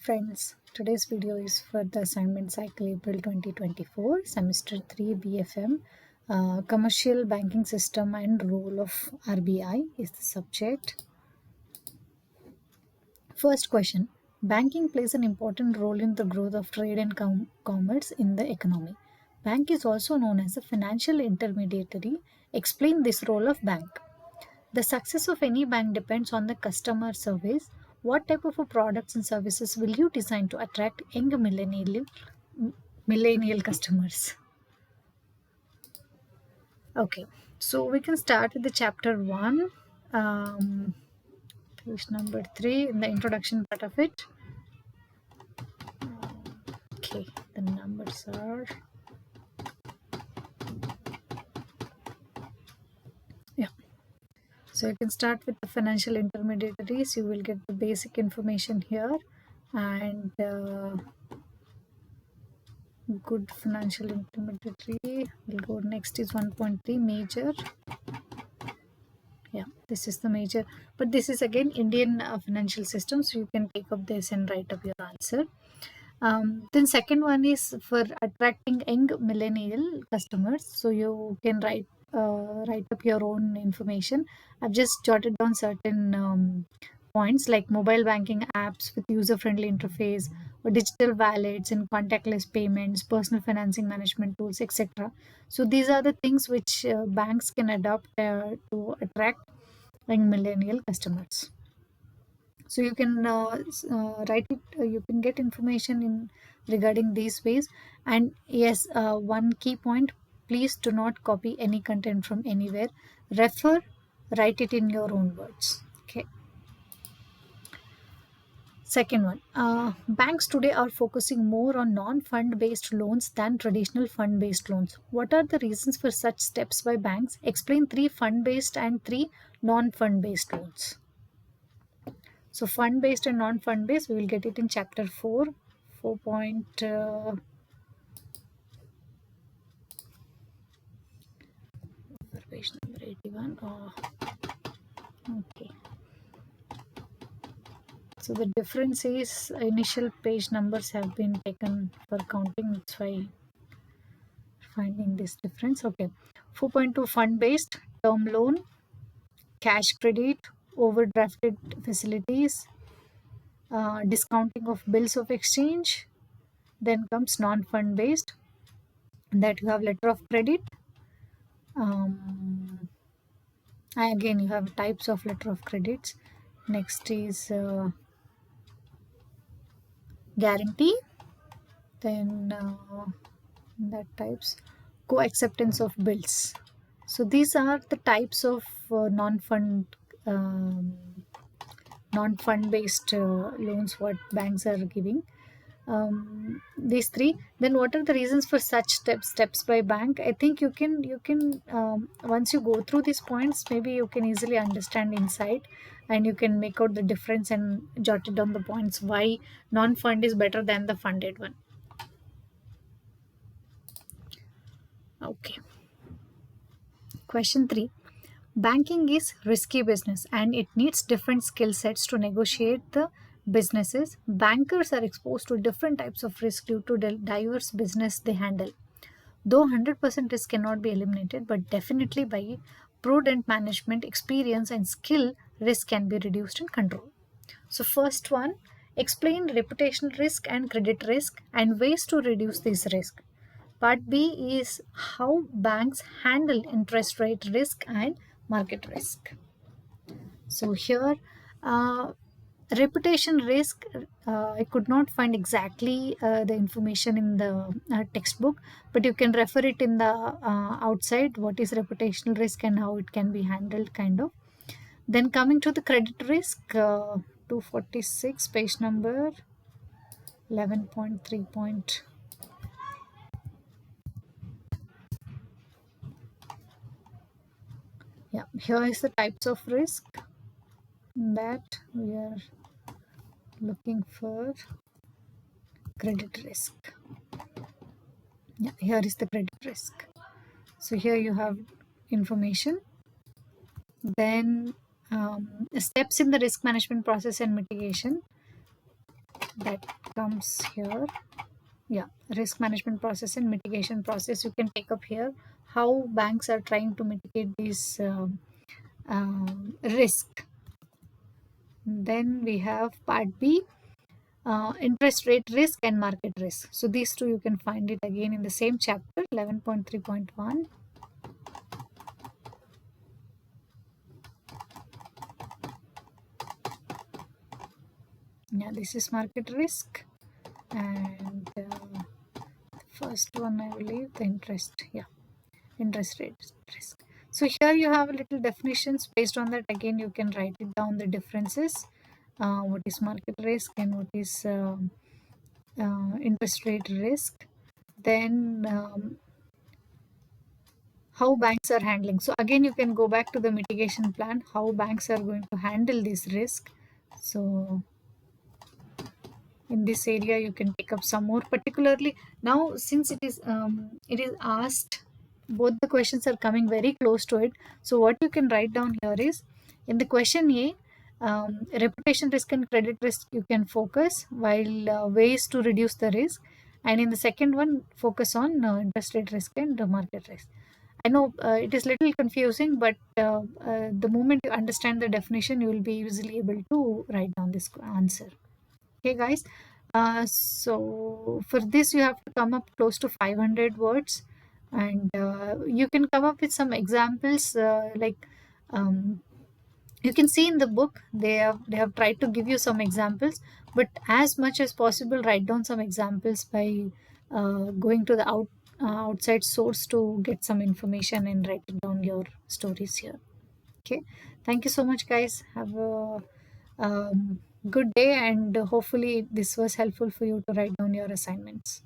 friends, today's video is for the assignment cycle April 2024, semester 3 BFM, commercial banking system and role of RBI is the subject. First question, banking plays an important role in the growth of trade and commerce in the economy. Bank is also known as a financial intermediary. Explain this role of bank. The success of any bank depends on the customer service. What type of products and services will you design to attract young millennial customers? Okay, so we can start with the chapter 1, page number 3 in the introduction part of it. Okay, the numbers are... So you can start with the financial intermediaries. You will get the basic information here, and good financial intermediary. We'll go next is 1.3 major. Yeah, this is the major, but this is again Indian financial system, so you can take up this and write up your answer. Then second one is for attracting young millennial customers, so you can write up your own information. I've just jotted down certain points like mobile banking apps with user-friendly interface, or digital wallets and contactless payments, personal financing management tools, etc. So these are the things which banks can adopt to attract young millennial customers. So you can write it, you can get information in regarding these ways. And yes, one key point, please do not copy any content from anywhere. Refer, write it in your own words. Okay. Second one, banks today are focusing more on non-fund based loans than traditional fund based loans. What are the reasons for such steps by banks? Explain 3 fund based and 3 non-fund based loans. So fund based and non-fund based, we will get it in chapter 4, 4. Page number 81. Okay. So the difference is initial page numbers have been taken for counting. That's why finding this difference. Okay. 4.2 fund based, term loan, cash credit, overdrafted facilities, discounting of bills of exchange. Then comes non-fund based, that you have letter of credit. Again, you have types of letter of credits. Next is guarantee. Then that types co-acceptance of bills. So these are the types of non-fund based loans what banks are giving. These 3. Then what are the reasons for such steps by bank? I think you can once you go through these points, maybe you can easily understand inside, and you can make out the difference and jot it down the points why non-fund is better than the funded one. Okay. Question 3. Banking is risky business and it needs different skill sets to negotiate the businesses. Bankers are exposed to different types of risk due to the diverse business they handle. Though 100% risk cannot be eliminated, but definitely by prudent management, experience and skill, risk can be reduced and controlled. So first one, explain reputational risk and credit risk and ways to reduce this risk. Part B is how banks handle interest rate risk and market risk. So here, reputation risk, I could not find exactly the information in the textbook, but you can refer it in the outside, what is reputational risk and how it can be handled kind of. Then coming to the credit risk, 246, page number 11.3. Yeah, here is the types of risk that we are looking for. Credit risk. Yeah, here is the credit risk. So here you have information. Then steps in the risk management process and mitigation. that comes here. Yeah, risk management process and mitigation process. You can take up here how banks are trying to mitigate this risk. Then we have part B, interest rate risk and market risk. So these two you can find it again in the same chapter 11.3.1. Yeah, this is market risk, and first one I believe the interest. Yeah, interest rate risk. So here you have a little definitions. Based on that, again you can write it down the differences. What is market risk and what is interest rate risk. Then how banks are handling. So again, you can go back to the mitigation plan, how banks are going to handle this risk. So in this area, you can pick up some more, particularly now since it is asked, both the questions are coming very close to it. So what you can write down here is, in the question A, reputation risk and credit risk you can focus, while ways to reduce the risk. And in the second one, focus on interest rate risk and market risk. I know it is little confusing, but the moment you understand the definition, you will be easily able to write down this answer. Okay, guys. So for this, you have to come up close to 500 words, and you can come up with some examples. Um, you can see in the book they have tried to give you some examples, but as much as possible, write down some examples by going to the outside source to get some information and write down your stories here. Okay, thank you so much, guys. Have a good day, and hopefully this was helpful for you to write down your assignments.